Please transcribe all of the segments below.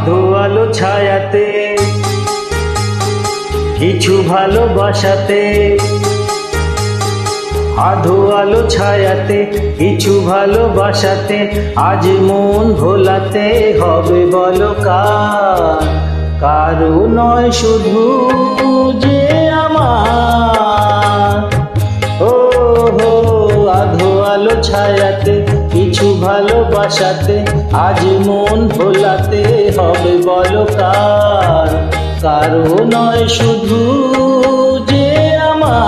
আধো আলো ছায়াতে কিছু ভালোবাসাতে, আধো আলো ছায়াতে কিছু ভালোবাসাতে, আজ মন ভোলাতে হবে বলো কার? কারো নয় শুধু যে আমার। ও হো আধো আলো ছায়াতে কিছু ভালোবাসাতে, আজ মন ভোলাতে হবে বলো কার? কারো নয় শুধু যে আমার।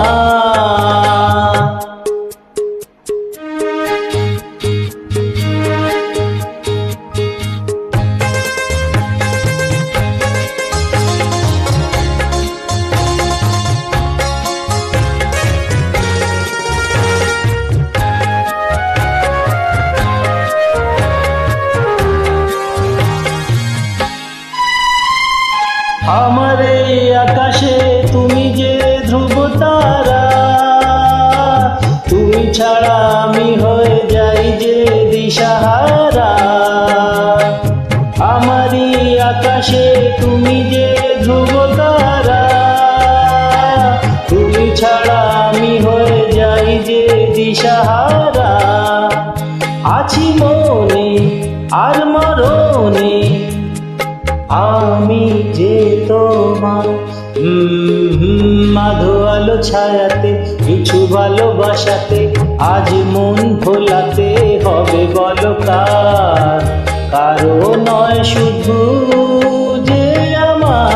আমার এই আকাশে তুমি যে ধ্রুব তারা, তুমি ছাড়া আমি হয়ে যাই যে দিশাহারা। আমারই আকাশে তুমি যে ধ্রুব তারা, তুমি ছাড়া আমি হয়ে যাই যে দিশাহারা। আছি মনে আর মরণে আমি যে তোমার। আধো আলো ছায়াতে কিছু ভালোবাসাতে, আজ মন ভোলাতে হবে বলো কার? কারো নয় শুধু যে আমার।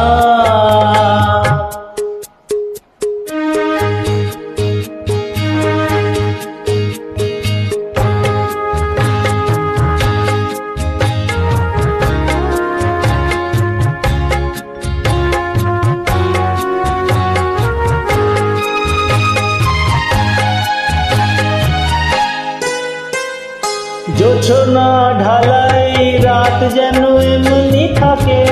জোছনা ঢালাই রাত যেন এমনি থাকে,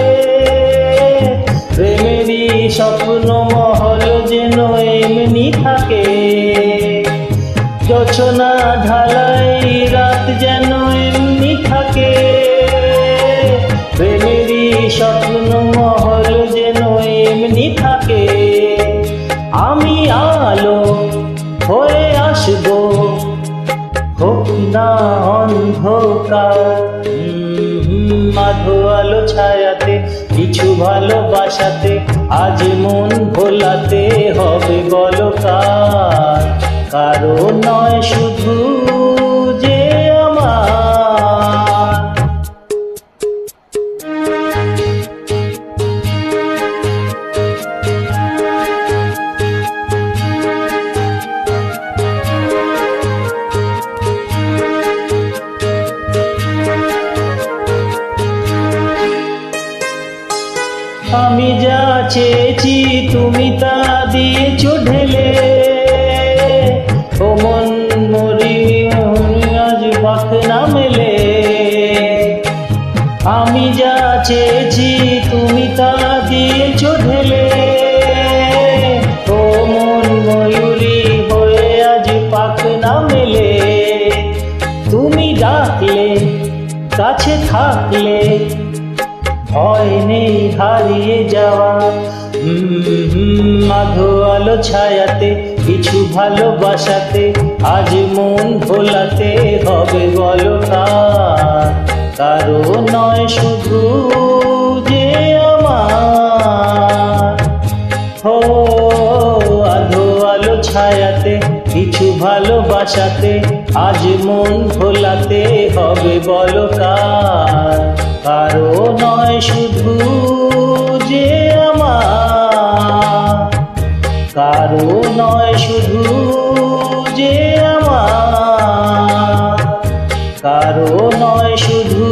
প্রেমেরই স্বপ্ন মহল যেন এমনি থাকে। জোছনা ঢালাই রাত যেন এমনি থাকে, প্রেমেরই স্বপ্ন মহল যেন এমনি থাকে। আমি আলো হয়ে আসবো, হোক না অন্ধকার। আধো আলো ছায়াতে কিছু ভালোবাসাতে, আজ মন ভোলাতে হবে বলো কার? কারো নয় শুধু যে আমার। আমি যা চেয়েছি তুমি তা দিয়েছো ঢেলে, ও মন মরি আজ বাক না মেলে। আমি যা চেয়েছি তুমি তা দিয়েছো ঢেলে, ও মন ময়ূরী হয়ে আজ পাক না মেলে। তুমি ডাকলে কাছে থাকলে ভয় নেই হারিয়ে যাওয়া। আধো আলো ছায়াতে কিছু ভালোবাসাতে, আজ মন ভোলাতে হবে বলো কার? কারো নয় শুধু যে আমার। ও আধো আলো ছায়াতে কিছু ভালোবাসাতে, আজ মন ভোলাতে হবে বলো কার? কারো নয় শুধু যে আমার। কারো নয় শুধু যে আমার। কারো নয় শুধু